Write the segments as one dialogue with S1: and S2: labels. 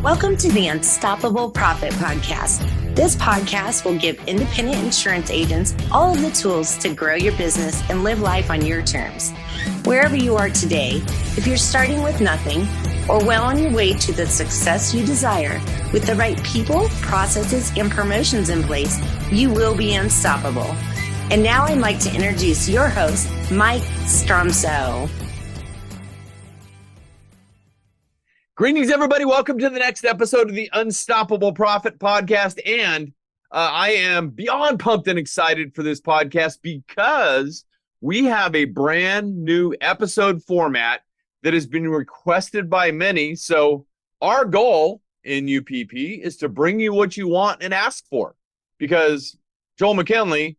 S1: Welcome to the Unstoppable Profit Podcast. This podcast will give independent insurance agents all of the tools to grow your business and live life on your terms. Wherever you are today, if you're starting with nothing or well on your way to the success you desire, with the right people, processes, and promotions in place, you will be unstoppable. And now I'd like to introduce your host, Mike Stromsoe.
S2: Greetings, everybody. Welcome to the next episode of the Unstoppable Profit Podcast. And I am beyond pumped and excited for this podcast because we have a brand new episode format that has been requested by many. So our goal in UPP is to bring you what you want and ask for. Because Joel McKinley,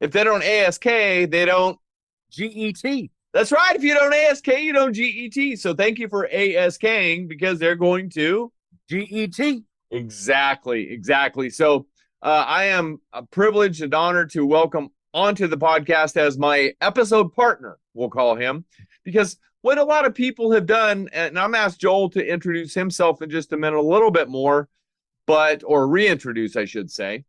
S2: if they don't ASK, they don't
S3: GET. That's
S2: right. If you don't ASK, you don't GET. So thank you for ASKing because they're going to
S3: GET.
S2: Exactly. So I am privileged and honored to welcome onto the podcast as my episode partner, we'll call him, because what a lot of people have done, and I'm asked Joel to introduce himself in just a minute, a little bit more, or reintroduce, I should say.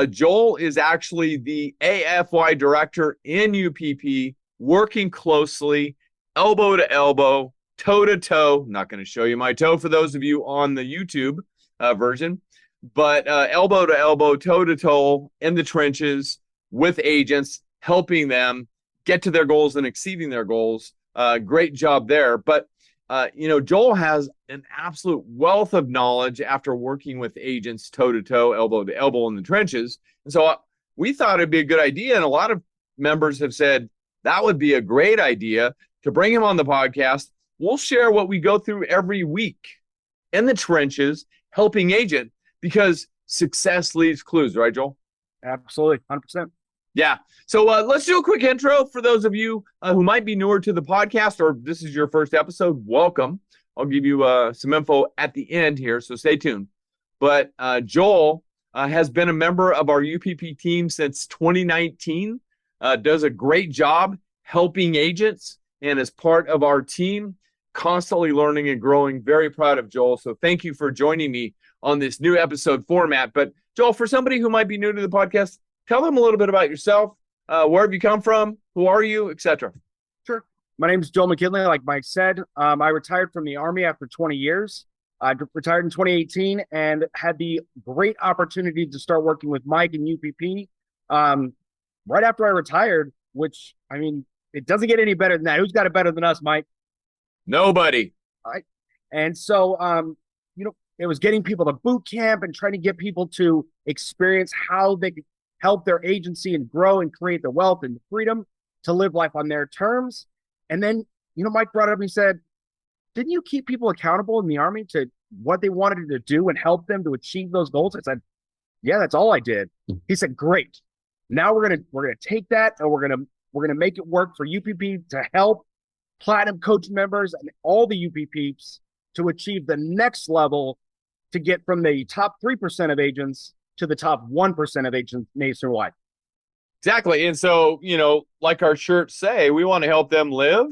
S2: Joel is actually the AFY director in UPP, working closely, elbow to elbow, toe to toe. I'm not going to show you my toe for those of you on the YouTube version, but elbow to elbow, toe to toe in the trenches with agents, helping them get to their goals and exceeding their goals. Great job there. But, Joel has an absolute wealth of knowledge after working with agents toe to toe, elbow to elbow in the trenches. And so we thought it'd be a good idea. And a lot of members have said, that would be a great idea to bring him on the podcast. We'll share what we go through every week in the trenches, helping agent, because success leaves clues, right, Joel?
S3: Absolutely, 100%.
S2: Yeah. So let's do a quick intro for those of you who might be newer to the podcast, or this is your first episode. Welcome. I'll give you some info at the end here, so stay tuned. But Joel has been a member of our UPP team since 2019. Does a great job helping agents and is part of our team, constantly learning and growing. Very proud of Joel. So thank you for joining me on this new episode format. But Joel, for somebody who might be new to the podcast, tell them a little bit about yourself. Where have you come from? Who are you, etc.?
S3: Sure. My name is Joel McKinley, like Mike said. I retired from the Army after 20 years. I retired in 2018 and had the great opportunity to start working with Mike and UPP. Right after I retired, which, I mean, it doesn't get any better than that. Who's got it better than us, Mike?
S2: Nobody.
S3: All right. And so, it was getting people to boot camp and trying to get people to experience how they could help their agency and grow and create the wealth and the freedom to live life on their terms. And then, Mike brought it up and he said, didn't you keep people accountable in the Army to what they wanted to do and help them to achieve those goals? I said, yeah, that's all I did. He said, great. Now we're gonna take that and we're gonna make it work for UPP to help Platinum Coach members and all the UPPs to achieve the next level to get from the top 3% of agents to the top 1% of agents nationwide.
S2: Exactly. And so, like our shirts say, we want to help them live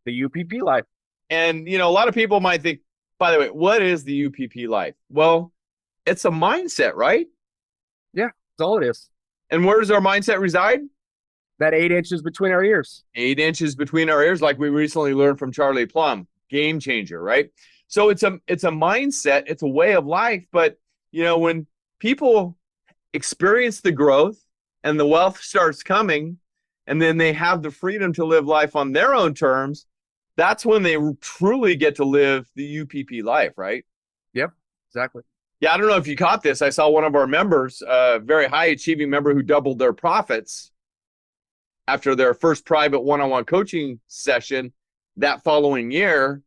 S3: the UPP life.
S2: And, a lot of people might think, by the way, what is the UPP life? Well, it's a mindset, right?
S3: Yeah, that's all it is.
S2: And where does our mindset reside?
S3: That 8 inches between our ears.
S2: 8 inches between our ears, like we recently learned from Charlie Plum. Game changer, right? So it's a mindset, it's a way of life. But, when people experience the growth and the wealth starts coming, and then they have the freedom to live life on their own terms, that's when they truly get to live the UPP life, right?
S3: Yep, exactly.
S2: Yeah, I don't know if you caught this. I saw one of our members, a very high-achieving member who doubled their profits after their first private one-on-one coaching session that following year,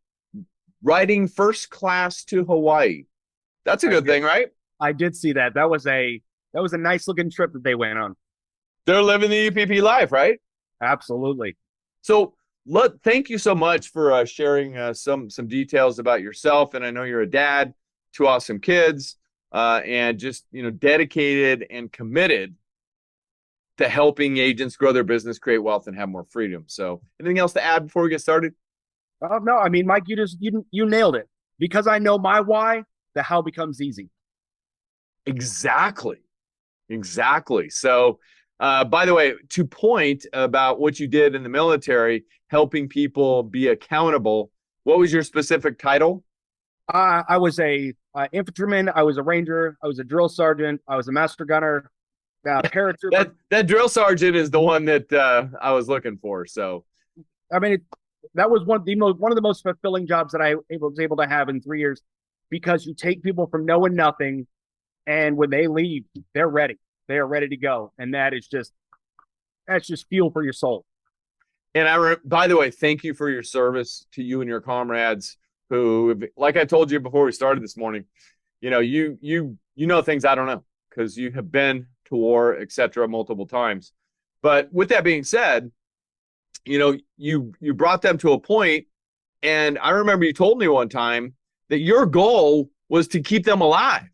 S2: riding first class to Hawaii. That's a good thing, right?
S3: I did see that. That was a nice-looking trip that they went on.
S2: They're living the UPP life, right?
S3: Absolutely.
S2: So thank you so much for sharing some details about yourself. And I know you're a dad. 2 awesome kids, and just, dedicated and committed to helping agents grow their business, create wealth, and have more freedom. So anything else to add before we get started?
S3: No, I mean, Mike, you nailed it. Because I know my why, the how becomes easy.
S2: Exactly. So, by the way, to point about what you did in the military, helping people be accountable, what was your specific title?
S3: I was a infantryman. I was a ranger. I was a drill sergeant. I was a master gunner, paratrooper.
S2: That drill sergeant is the one that I was looking for. So,
S3: I mean, that was one of the most fulfilling jobs that I was able to have in 3 years, because you take people from knowing nothing, and when they leave, they're ready. They are ready to go, and that's just fuel for your soul.
S2: And by the way, thank you for your service to you and your comrades who, like I told you before we started this morning, you know things I don't know because you have been to war, etc., multiple times. But with that being said, you brought them to a point, and I remember you told me one time that your goal was to keep them alive.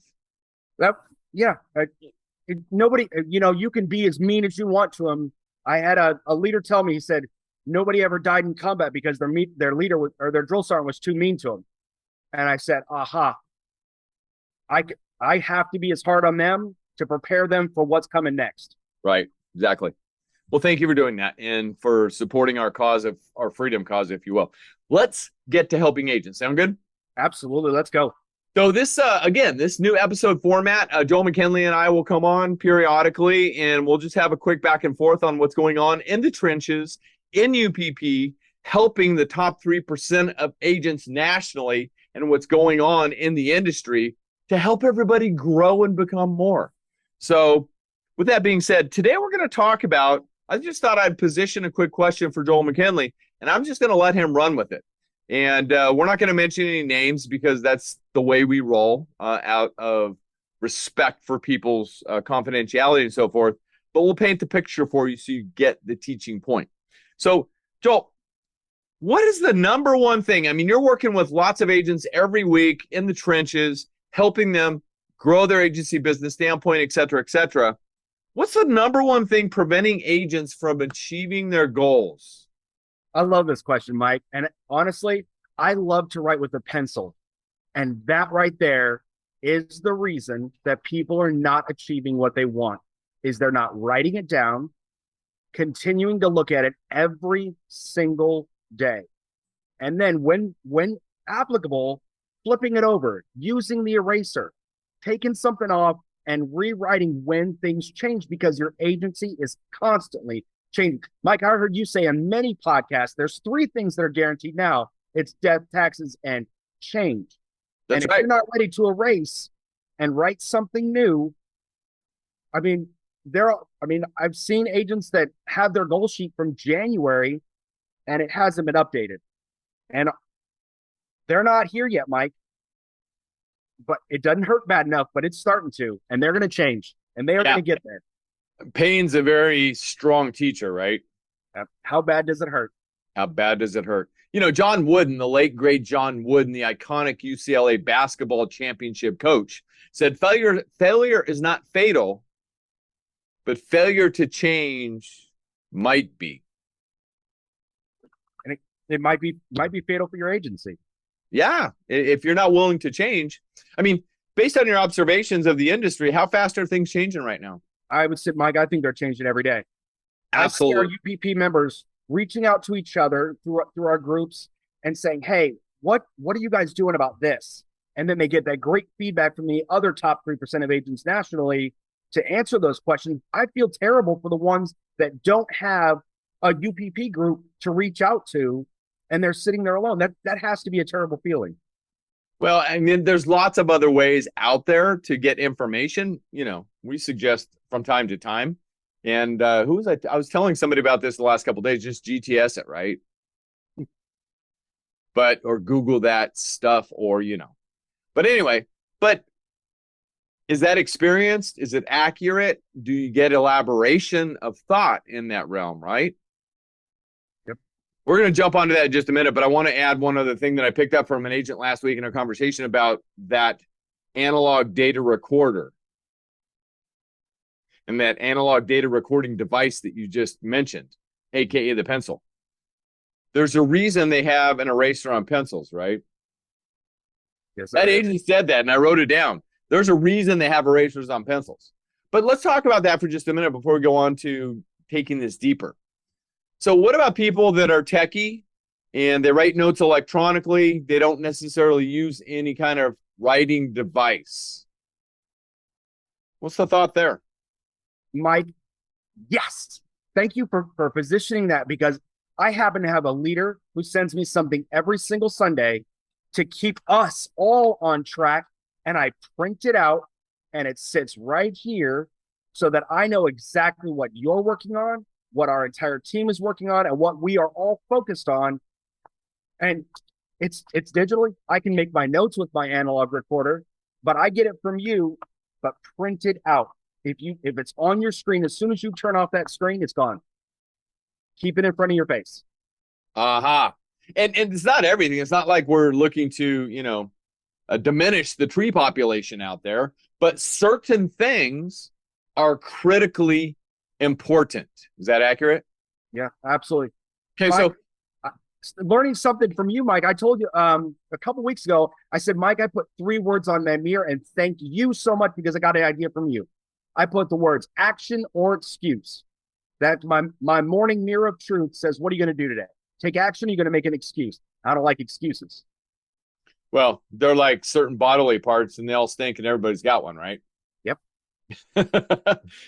S3: Nobody, you can be as mean as you want to them. I had a leader tell me, he said, nobody ever died in combat because their leader or their drill sergeant was too mean to them. And I said, aha, I have to be as hard on them to prepare them for what's coming next.
S2: Right. Exactly. Well, thank you for doing that and for supporting our freedom cause, if you will. Let's get to helping agents. Sound good?
S3: Absolutely. Let's go.
S2: So this new episode format, Joel McKinley and I will come on periodically, and we'll just have a quick back and forth on what's going on in the trenches, in UPP, helping the top 3% of agents nationally and what's going on in the industry to help everybody grow and become more. So with that being said, today we're going to talk about, I just thought I'd position a quick question for Joel McKinley, and I'm just going to let him run with it. And we're not going to mention any names because that's the way we roll out of respect for people's confidentiality and so forth. But we'll paint the picture for you so you get the teaching point. So, Joel, what is the number one thing? I mean, you're working with lots of agents every week in the trenches, helping them grow their agency business standpoint, et cetera, et cetera. What's the number one thing preventing agents from achieving their goals?
S3: I love this question, Mike. And honestly, I love to write with a pencil. And that right there is the reason that people are not achieving what they want, is they're not writing it down, continuing to look at it every single day. And then when applicable, flipping it over, using the eraser, taking something off and rewriting when things change, because your agency is constantly changing. Mike, I heard you say on many podcasts, there's 3 things that are guaranteed now. It's death, taxes, and change.
S2: That's
S3: and if
S2: right.
S3: you're not ready to erase and write something new, I've seen agents that have their goal sheet from January and it hasn't been updated. And they're not here yet, Mike. But it doesn't hurt bad enough, but it's starting to. And they're going to change. And they are going to get there.
S2: Pain's a very strong teacher, right?
S3: How bad does it hurt?
S2: How bad does it hurt? John Wooden, the late great John Wooden, the iconic UCLA basketball championship coach, said failure is not fatal, but failure to change might be.
S3: And it might be fatal for your agency.
S2: Yeah, if you're not willing to change. I mean, based on your observations of the industry, how fast are things changing right now?
S3: I would say, Mike, I think they're changing every day.
S2: Absolutely.
S3: I see our UPP members reaching out to each other through our groups and saying, hey, what are you guys doing about this? And then they get that great feedback from the other top 3% of agents nationally to answer those questions. I feel terrible for the ones that don't have a UPP group to reach out to, and they're sitting there alone. That has to be a terrible feeling.
S2: Well, I mean, there's lots of other ways out there to get information. We suggest from time to time. And who was I? I was telling somebody about this the last couple of days. Just GTS it, right? Or Google that stuff, or But anyway, is that experienced? Is it accurate? Do you get elaboration of thought in that realm, right?
S3: Yep.
S2: We're going to jump onto that in just a minute, but I want to add one other thing that I picked up from an agent last week in a conversation about that analog data recorder and that analog data recording device that you just mentioned, aka the pencil. There's a reason they have an eraser on pencils, right?
S3: Yes,
S2: That
S3: sir.
S2: agent said that, and I wrote it down. There's a reason they have erasers on pencils. But let's talk about that for just a minute before we go on to taking this deeper. So what about people that are techie and they write notes electronically? They don't necessarily use any kind of writing device. What's the thought there?
S3: Mike, yes. Thank you for positioning that, because I happen to have a leader who sends me something every single Sunday to keep us all on track. And I print it out and it sits right here so that I know exactly what you're working on, what our entire team is working on, and what we are all focused on. And it's digitally. I can make my notes with my analog recorder, but I get it from you, but printed out. If it's on your screen, as soon as you turn off that screen, it's gone. Keep it in front of your face.
S2: Aha. And it's not everything. It's not like we're looking to, diminish the tree population out there, but certain things are critically important. Is that accurate?
S3: Yeah, absolutely.
S2: Okay,
S3: Mike,
S2: so
S3: learning something from you, Mike. I told you a couple weeks ago, I said, Mike, I put 3 words on my mirror, and thank you so much because I got an idea from you. I put the words action or excuse. That my morning mirror of truth says, what are you going to do today? Take action, you're going to make an excuse. I don't like excuses.
S2: well, they're like certain bodily parts and they all stink and everybody's got one, right?
S3: Yep.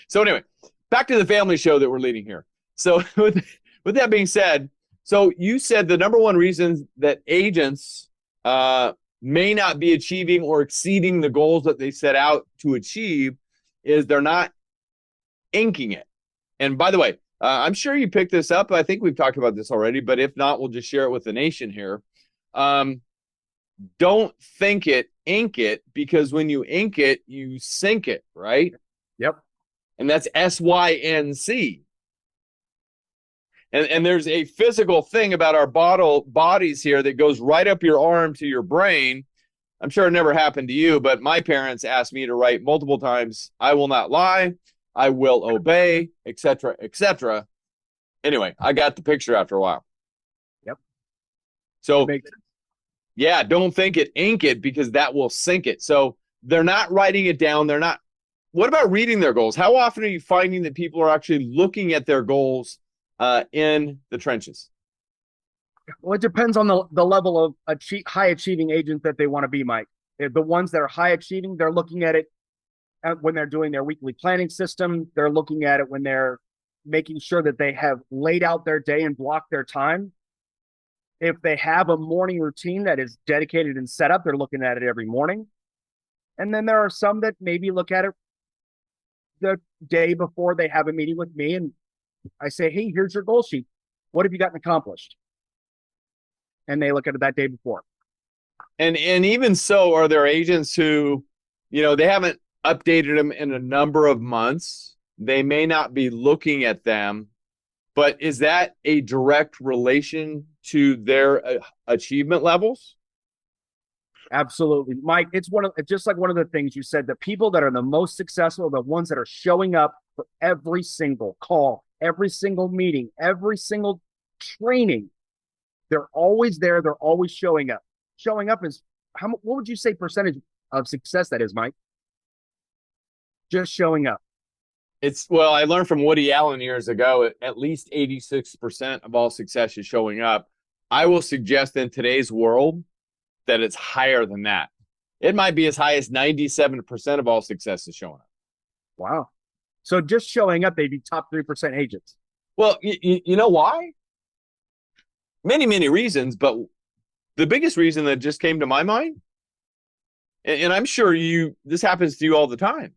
S2: So anyway, back to the family show that we're leading here. So with that being said, so you said the number one reason that agents may not be achieving or exceeding the goals that they set out to achieve is they're not inking it. And by the way, I'm sure you picked this up. I think we've talked about this already, but if not, we'll just share it with the nation here. Don't think it, ink it, because when you ink it, you sink it, right?
S3: Yep.
S2: And that's SYNC. And there's a physical thing about our bodies here that goes right up your arm to your brain. I'm sure it never happened to you, but my parents asked me to write multiple times, I will not lie, I will obey, etc., etc. Anyway, I got the picture after a while.
S3: Yep.
S2: So, yeah, don't think it, ink it, because that will sink it. So they're not writing it down. They're not. What about reading their goals? How often are you finding that people are actually looking at their goals in the trenches?
S3: Well, it depends on the level of high achieving agent that they want to be, Mike. The ones that are high achieving, they're looking at it when they're doing their weekly planning system. They're looking at it when they're making sure that they have laid out their day and blocked their time. If they have a morning routine that is dedicated and set up, they're looking at it every morning. And then there are some that maybe look at it the day before they have a meeting with me, and I say, hey, here's your goal sheet. What have you gotten accomplished? And they look at it that day before.
S2: And even so, are there agents who, they haven't updated them in a number of months? They may not be looking at them, but is that a direct relation to their achievement levels?
S3: Absolutely, Mike. It's just like one of the things you said. The people that are the most successful are the ones that are showing up for every single call, every single meeting, every single training. They're always there. They're always showing up. Showing up is what would you say percentage of success that is, Mike? Just showing up.
S2: Well, I learned from Woody Allen years ago, at least 86% of all success is showing up. I will suggest in today's world that it's higher than that. It might be as high as 97% of all success is showing up.
S3: Wow. So just showing up, they'd be top 3% agents.
S2: Well, you know why? Many, many reasons, but the biggest reason that just came to my mind, and I'm sure this happens to you all the time.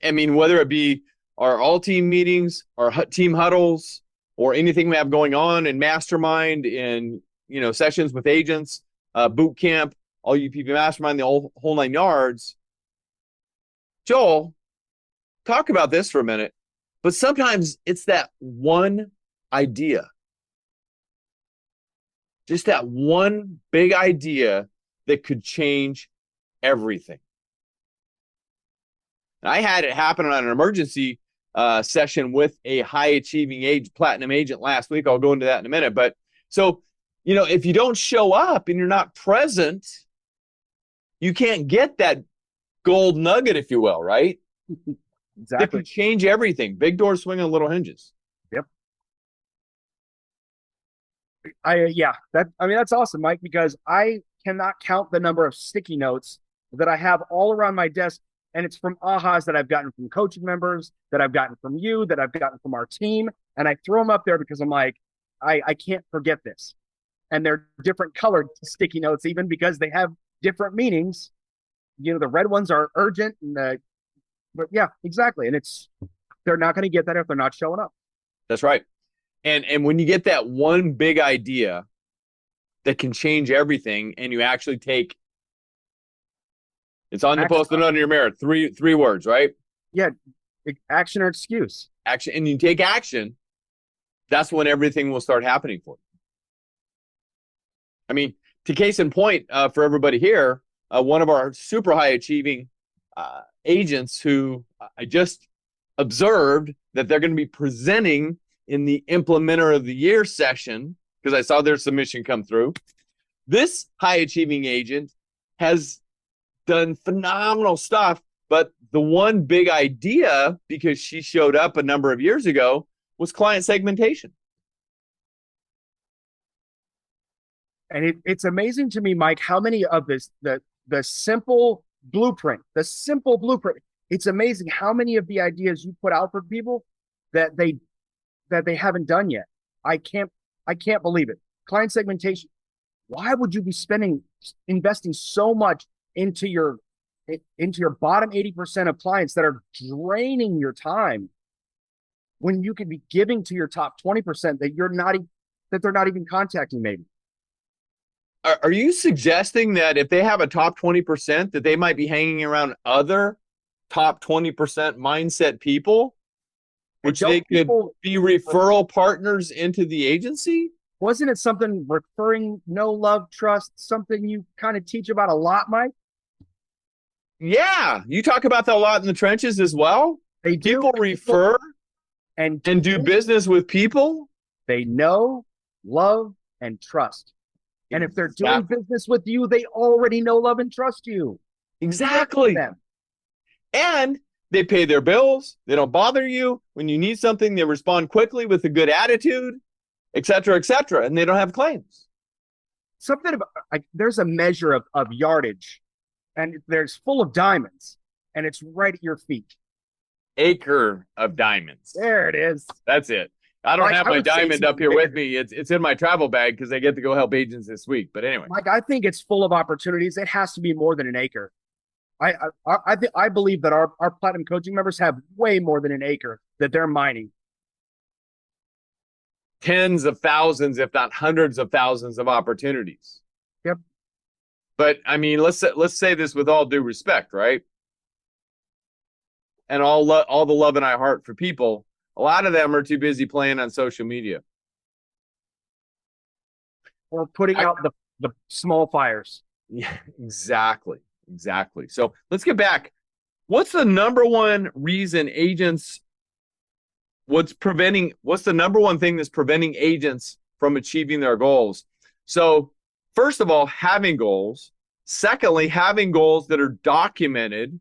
S2: I mean, whether it be our all-team meetings, our team huddles, or anything we have going on in mastermind, in sessions with agents, boot camp, all UPP mastermind, the whole 9 yards. Joel, talk about this for a minute. But sometimes it's that one idea. Just that one big idea that could change everything. I had it happen on an emergency session with a high-achieving platinum agent last week. I'll go into that in a minute. But so, if you don't show up and you're not present, you can't get that gold nugget, if you will, right? That
S3: Exactly.
S2: can change everything. Big doors swing on little hinges.
S3: Yep. That's awesome, Mike, because I cannot count the number of sticky notes that I have all around my desk. And it's from ahas that I've gotten from coaching members, that I've gotten from you, that I've gotten from our team. And I throw them up there because I'm like, I can't forget this. And they're different colored sticky notes, even because they have different meanings. The red ones are urgent, but yeah, exactly. And they're not going to get that if they're not showing up.
S2: That's right. And when you get that one big idea that can change everything, and you actually take, it's on the post-it under your mirror, three words, right?
S3: Yeah, action or excuse.
S2: Action, and you take action, that's when everything will start happening for you. I mean, to case in point, for everybody here, one of our super high achieving agents who I just observed that they're going to be presenting in the Implementer of the Year session, because I saw their submission come through. This high achieving agent has done phenomenal stuff, but the one big idea, because she showed up a number of years ago, was client segmentation.
S3: And it's amazing to me, Mike, how many of the simple blueprint, it's amazing how many of the ideas you put out for people that they haven't done yet. I can't believe it. Client segmentation. Why would you be investing so much into your bottom 80% of clients that are draining your time, when you could be giving to your top 20% that they're not even contacting maybe?
S2: Are you suggesting that if they have a top 20%, that they might be hanging around other top 20% mindset people, which they could be referral partners into the agency?
S3: Wasn't it something referring, know, love, trust, something you kind of teach about a lot, Mike?
S2: Yeah, you talk about that a lot in the trenches as well.
S3: They do.
S2: People refer
S3: and
S2: do business with people
S3: they know, love, and trust. And if they're doing business with you, they already know, love, and trust you.
S2: Exactly. And they pay their bills. They don't bother you. When you need something, they respond quickly with a good attitude, et cetera, and they don't have claims.
S3: Something about, there's a measure of yardage, and there's full of diamonds, and it's right at your feet.
S2: Acre of diamonds.
S3: There it is.
S2: That's it. I don't have my diamond up here with me. It's in my travel bag because I get to go help agents this week. But anyway,
S3: Mike, I think it's full of opportunities. It has to be more than an acre. I believe that our platinum coaching members have way more than an acre that they're mining.
S2: Tens of thousands, if not hundreds of thousands of opportunities.
S3: Yep.
S2: But I mean, let's say this with all due respect, right? And all the love in our heart for people. A lot of them are too busy playing on social media.
S3: Or putting out the small fires.
S2: Yeah, exactly. So let's get back. What's the number one reason agents, what's the number one thing that's preventing agents from achieving their goals? So first of all, having goals. Secondly, having goals that are documented.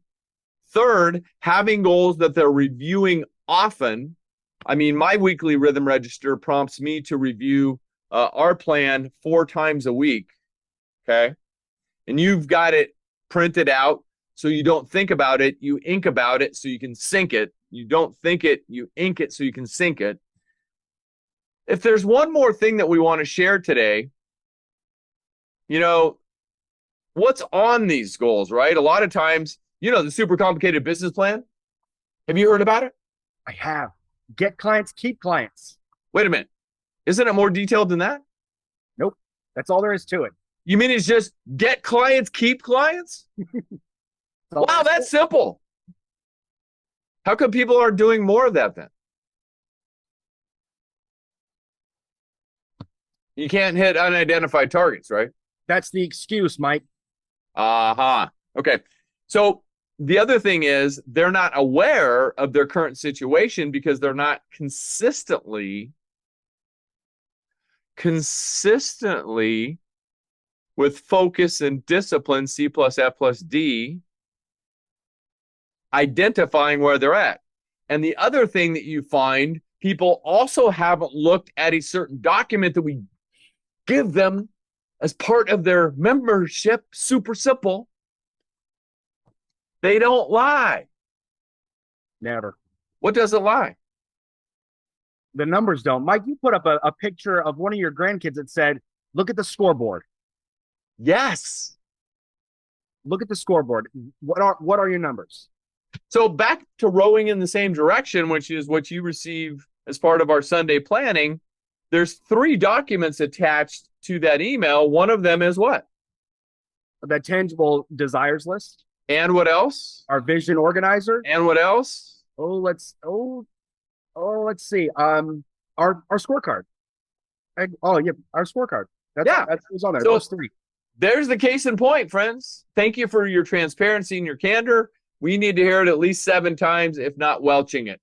S2: Third, having goals that they're reviewing often. I mean, my weekly rhythm register prompts me to review our plan 4 times a week. Okay. And you've got it printed out so you don't think about it. You ink about it so you can sync it. You don't think it, you ink it so you can sync it. If there's one more thing that we want to share today, what's on these goals, right? A lot of times, the super complicated business plan. Have you heard about it?
S3: I have. Get clients, keep clients.
S2: Wait a minute. Isn't it more detailed than that?
S3: Nope. That's all there is to it.
S2: You mean it's just get clients, keep clients? Wow, that's simple. How come people aren't doing more of that then? You can't hit unidentified targets, right?
S3: That's the excuse, Mike.
S2: Okay. So the other thing is they're not aware of their current situation because they're not consistently with focus and discipline, C plus F plus D, identifying where they're at. And the other thing that you find, people also haven't looked at a certain document that we give them as part of their membership. Super simple. They don't lie.
S3: Never.
S2: What does it lie?
S3: The numbers don't. Mike, you put up a picture of one of your grandkids that said, look at the scoreboard.
S2: Yes.
S3: Look at the scoreboard. What are your numbers?
S2: So back to rowing in the same direction, which is what you receive as part of our Sunday planning. There's 3 documents attached to that email. One of them is what?
S3: The tangible desires list.
S2: And what else?
S3: Our vision organizer.
S2: And what else?
S3: Let's see. Our scorecard. Our scorecard. That's what's on there.
S2: So,
S3: those 3.
S2: There's the case in point, friends. Thank you for your transparency and your candor. We need to hear it at least 7 times, if not welching it.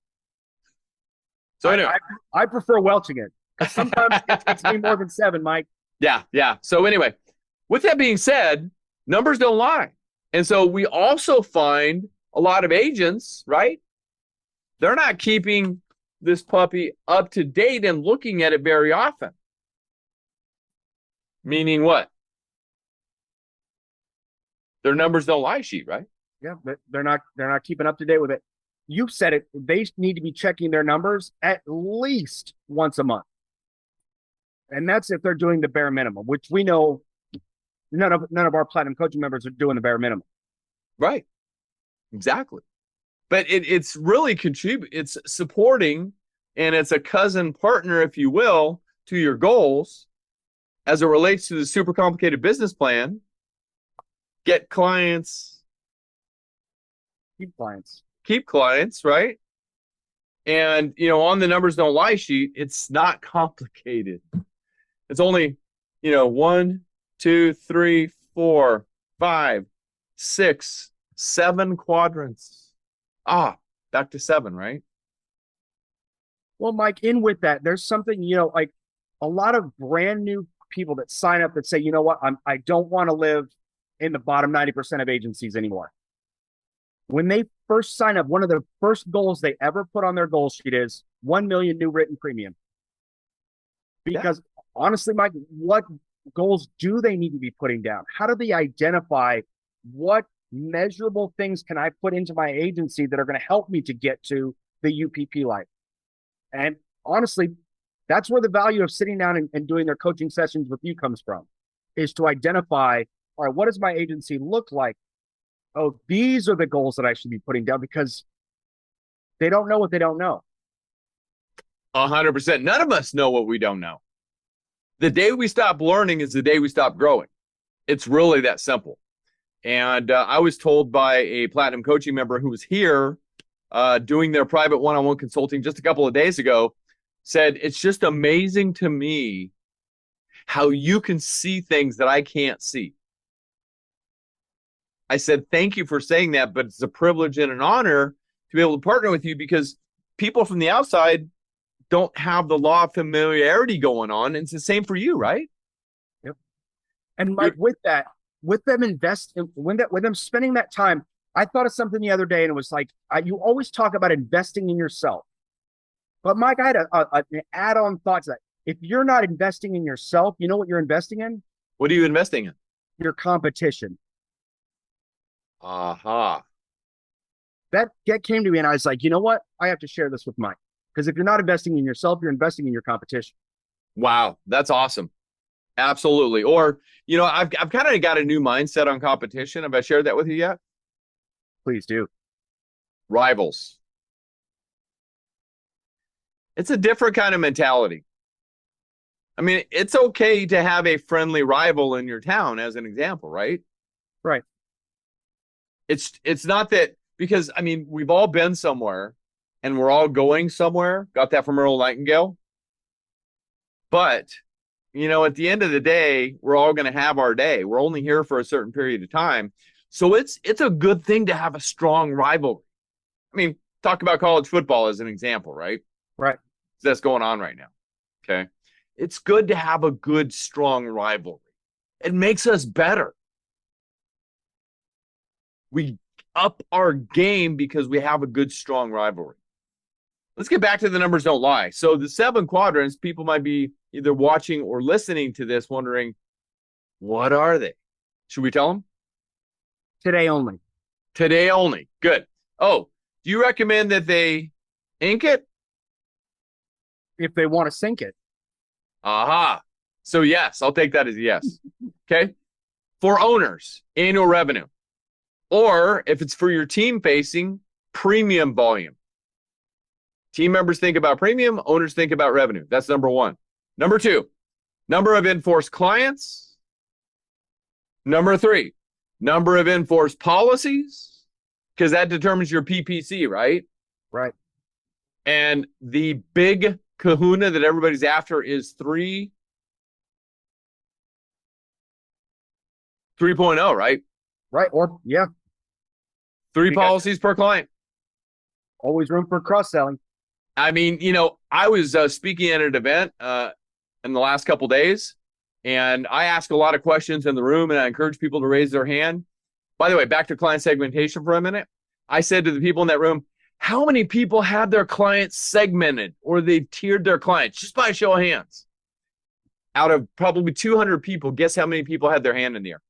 S2: So anyway,
S3: I prefer welching it, because sometimes it's me more than 7, Mike.
S2: Yeah. So anyway, with that being said, numbers don't lie. And so we also find a lot of agents, right? They're not keeping this puppy up to date and looking at it very often. Meaning what? Their numbers don't lie sheet, right?
S3: Yeah, but they're not keeping up to date with it. You said it. They need to be checking their numbers at least once a month. And that's if they're doing the bare minimum, which we know none of our platinum coaching members are doing the bare minimum.
S2: Right. Exactly. But it's really it's supporting, and it's a cousin partner, if you will, to your goals as it relates to the super complicated business plan. Get clients. Keep clients, right? And, on the numbers don't lie sheet, it's not complicated. It's only, 1, 2, 3, 4, 5, 6, 7 quadrants. Back to 7, right?
S3: Well, Mike, in with that, there's something, like a lot of brand new people that sign up that say, you know what, I don't want to live in the bottom 90% of agencies anymore. When they first sign up, one of the first goals they ever put on their goal sheet is 1 million new written premium. Because honestly, Mike, what goals do they need to be putting down? How do they identify what measurable things can I put into my agency that are going to help me to get to the UPP life? And honestly, that's where the value of sitting down and doing their coaching sessions with you comes from, is to identify, all right, what does my agency look like? Oh, these are the goals that I should be putting down, because they don't know what they don't know.
S2: 100%. None of us know what we don't know. The day we stop learning is the day we stop growing. It's really that simple. And I was told by a platinum coaching member who was here doing their private one-on-one consulting just a couple of days ago, said, it's just amazing to me how you can see things that I can't see. I said, thank you for saying that, but it's a privilege and an honor to be able to partner with you, because people from the outside don't have the law of familiarity going on. And it's the same for you, right?
S3: Yep. And Mike, with them spending that time, I thought of something the other day, and it was like, you always talk about investing in yourself. But Mike, I had an add-on thought to that. If you're not investing in yourself, you know what you're investing in?
S2: What are you investing in?
S3: Your competition.
S2: Aha.
S3: That came to me, and I was like, you know what? I have to share this with Mike. Because if you're not investing in yourself, you're investing in your competition.
S2: Wow, that's awesome. Absolutely. Or, I've kind of got a new mindset on competition. Have I shared that with you yet?
S3: Please do.
S2: Rivals. It's a different kind of mentality. I mean, it's okay to have a friendly rival in your town, as an example, right?
S3: Right.
S2: It's not that, because, I mean, we've all been somewhere and we're all going somewhere. Got that from Earl Nightingale. But, at the end of the day, we're all going to have our day. We're only here for a certain period of time. So it's a good thing to have a strong rivalry. I mean, talk about college football as an example, right?
S3: Right.
S2: That's going on right now. Okay. It's good to have a good, strong rivalry. It makes us better. We up our game because we have a good, strong rivalry. Let's get back to the numbers don't lie. So the 7 quadrants, people might be either watching or listening to this wondering, what are they? Should we tell them?
S3: Today only.
S2: Today only. Good. Oh, do you recommend that they ink it?
S3: If they want to sink it.
S2: Aha. So yes, I'll take that as a yes. Okay. For owners, annual revenue. Or if it's for your team facing, premium volume. Team members think about premium, owners think about revenue. That's number 1. Number 2, number of in-force clients. Number 3, number of in-force policies, because that determines your PPC, right?
S3: Right.
S2: And the big kahuna that everybody's after is 3.0, right?
S3: Right. Or, yeah.
S2: 3 policies per client.
S3: Always room for cross-selling.
S2: I mean, I was speaking at an event in the last couple days, and I ask a lot of questions in the room, and I encourage people to raise their hand. By the way, back to client segmentation for a minute. I said to the people in that room, how many people have their clients segmented or they've tiered their clients? Just by a show of hands. Out of probably 200 people, guess how many people had their hand in the air?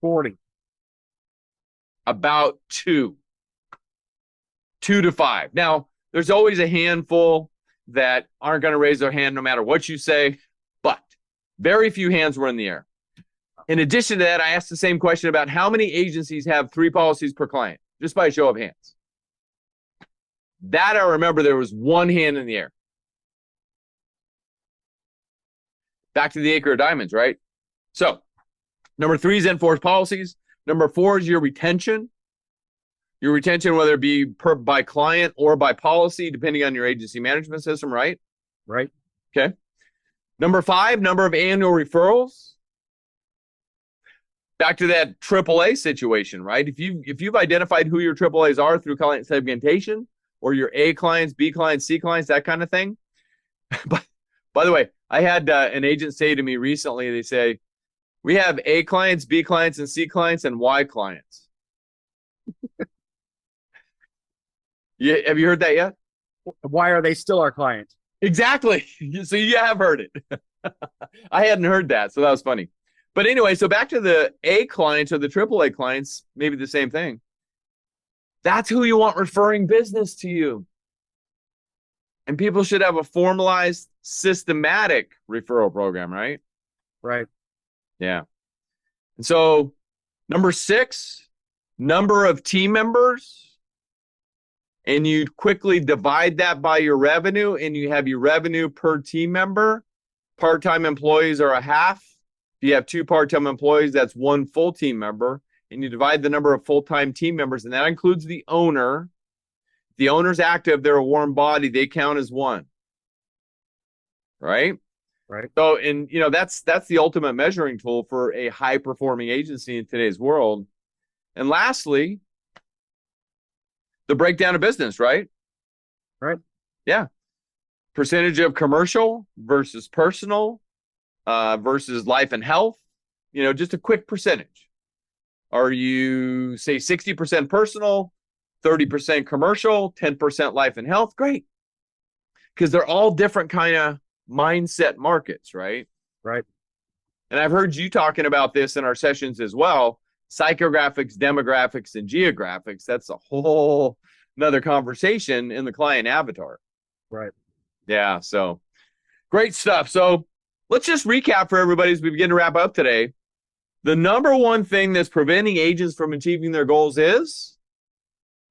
S3: 40.
S2: About 2 to 5. Now, there's always a handful that aren't going to raise their hand no matter what you say, but very few hands were in the air. In addition to that, I asked the same question about how many agencies have 3 policies per client, just by a show of hands. That I remember there was 1 hand in the air. Back to the acre of diamonds, right? So, number 3 is enforced policies. Number 4 is your retention. Your retention, whether it be by client or by policy, depending on your agency management system, right?
S3: Right.
S2: Okay. Number 5, number of annual referrals. Back to that AAA situation, right? If you've identified who your AAAs are through client segmentation, or your A clients, B clients, C clients, that kind of thing. But by the way, I had an agent say to me recently, they say, we have A clients, B clients, and C clients, and Y clients. Yeah, have you heard that yet?
S3: Why are they still our clients?
S2: Exactly. So you have heard it. I hadn't heard that, so that was funny. But anyway, so back to the A clients or the AAA clients, maybe the same thing. That's who you want referring business to you. And people should have a formalized, systematic referral program, right?
S3: Right.
S2: Yeah. And so number 6, number of team members. And you quickly divide that by your revenue, and you have your revenue per team member. Part-time employees are a half. If you have 2 part-time employees, that's 1 full team member. And you divide the number of full-time team members, and that includes the owner. If the owner's active, they're a warm body, they count as 1. Right?
S3: Right.
S2: So, and that's the ultimate measuring tool for a high-performing agency in today's world. And lastly, the breakdown of business, right?
S3: Right.
S2: Yeah. Percentage of commercial versus personal versus life and health. Just a quick percentage. Are you, say, 60% personal, 30% commercial, 10% life and health? Great. Because they're all different kind of mindset markets, right?
S3: Right.
S2: And I've heard you talking about this in our sessions as well. Psychographics, demographics, and geographics. That's a whole another conversation in the client avatar.
S3: Right.
S2: Yeah, so great stuff. So let's just recap for everybody as we begin to wrap up today. The number 1 thing that's preventing agents from achieving their goals is?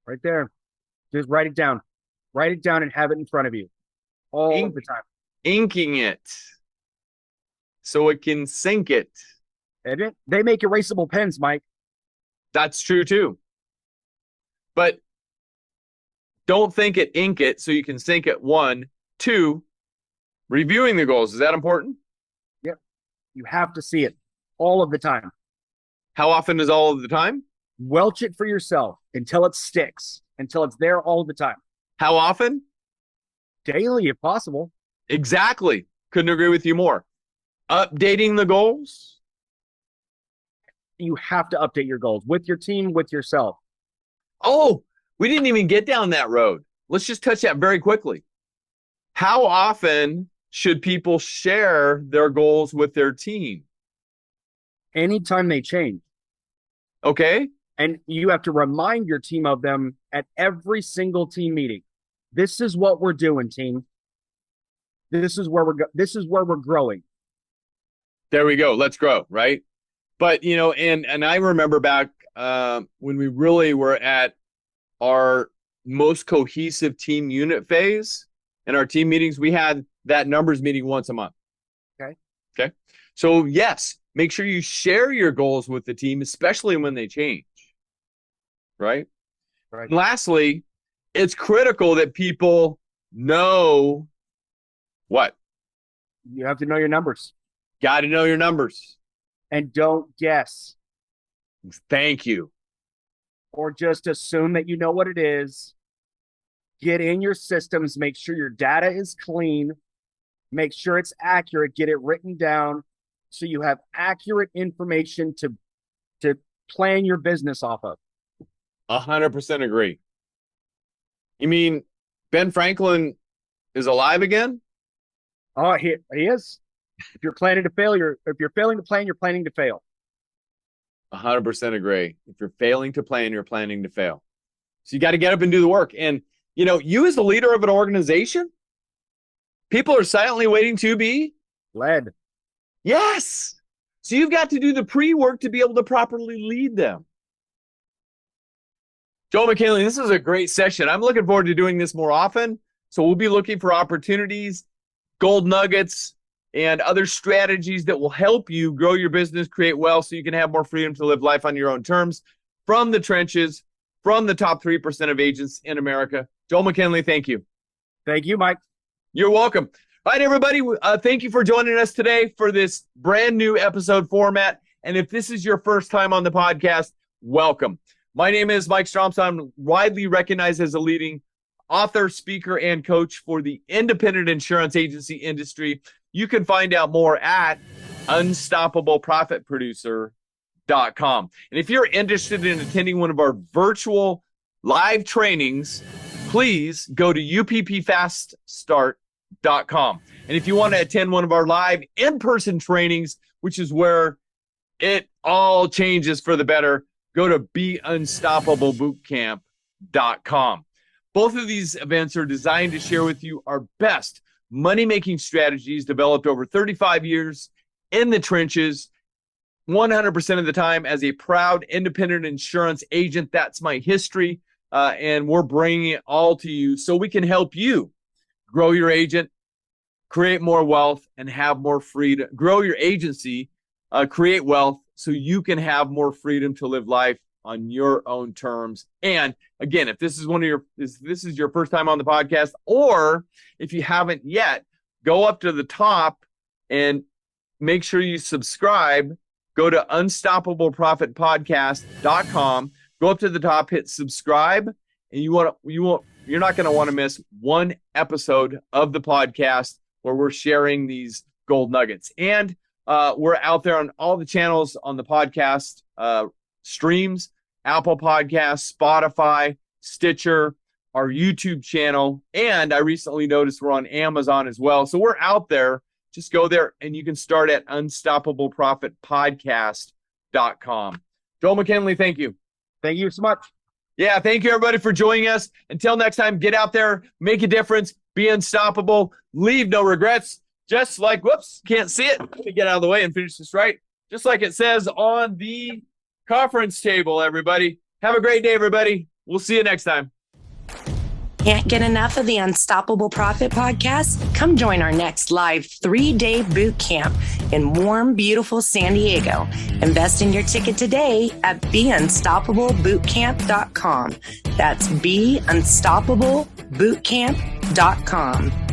S3: Right there. Just write it down. Write it down and have it in front of you all the time.
S2: Inking it so it can sink it.
S3: They make erasable pens, Mike.
S2: That's true too. But don't think it, ink it so you can sink it. 1, 2, reviewing the goals. Is that important?
S3: Yep. You have to see it all of the time.
S2: How often is all of the time?
S3: Welch it for yourself until it sticks, until it's there all the time.
S2: How often?
S3: Daily, if possible.
S2: Exactly. Couldn't agree with you more. updating the goals?
S3: You have to update your goals with your team, with yourself.
S2: Oh, we didn't even get down that road. Let's just touch that very quickly. How often should people share their goals with their team?
S3: Anytime they change.
S2: Okay.
S3: And you have to remind your team of them at every single team meeting. This is what we're doing, team. This is where we're growing.
S2: There we go. Let's grow, right? But, and I remember back when we really were at our most cohesive team unit phase in our team meetings, we had that numbers meeting once a month. Okay. So yes, make sure you share your goals with the team, especially when they change. Right. And lastly, it's critical that people know what?
S3: You have to know your numbers.
S2: Got to know your numbers.
S3: And don't guess.
S2: Thank you.
S3: Or just assume that you know what it is. Get in your systems. Make sure your data is clean. Make sure it's accurate. Get it written down so you have accurate information to plan your business off of.
S2: 100% agree. You mean Ben Franklin is alive again?
S3: Oh, he is. If you're planning to fail, if you're failing to plan, you're planning to fail.
S2: 100% agree. If you're failing to plan, you're planning to fail. So you got to get up and do the work. And, you as the leader of an organization, people are silently waiting to be
S3: led.
S2: Yes. So you've got to do the pre-work to be able to properly lead them. Joel McKinley, this is a great session. I'm looking forward to doing this more often. So we'll be looking for opportunities, gold nuggets, and other strategies that will help you grow your business, create wealth, so you can have more freedom to live life on your own terms from the trenches, from the top 3% of agents in America. Joel McKinley, thank you.
S3: Thank you, Mike.
S2: You're welcome. All right, everybody, thank you for joining us today for this brand new episode format. And if this is your first time on the podcast, welcome. My name is Mike Stromsoe. I'm widely recognized as a leading author, speaker, and coach for the independent insurance agency industry. You can find out more at unstoppableprofitproducer.com. And if you're interested in attending one of our virtual live trainings, please go to uppfaststart.com. And if you want to attend one of our live in-person trainings, which is where it all changes for the better, go to beunstoppablebootcamp.com. Both of these events are designed to share with you our best money-making strategies developed over 35 years in the trenches, 100% of the time as a proud independent insurance agent. That's my history, and we're bringing it all to you so we can help you grow your agent, create more wealth, and have more freedom. Grow your agency, create wealth, so you can have more freedom to live life on your own terms. And again, if this is this is your first time on the podcast, or if you haven't yet, go up to the top and make sure you subscribe. Go to unstoppableprofitpodcast.com. Go up to the top, hit subscribe, and you're not going to want to miss one episode of the podcast where we're sharing these gold nuggets. And we're out there on all the channels on the podcast streams, Apple Podcasts, Spotify, Stitcher, our YouTube channel, and I recently noticed we're on Amazon as well. So we're out there. Just go there, and you can start at unstoppableprofitpodcast.com. Joel McKinley, thank you.
S3: Thank you so much.
S2: Yeah, thank you, everybody, for joining us. Until next time, get out there, make a difference, be unstoppable, leave no regrets. Just like, whoops, can't see it. Let me get out of the way and finish this right. Just like it says on the conference table, everybody. Have a great day, everybody. We'll see you next time.
S1: Can't get enough of the Unstoppable Profit podcast? Come join our next live 3-day boot camp in warm, beautiful San Diego. Invest in your ticket today at beunstoppablebootcamp.com. That's beunstoppablebootcamp.com.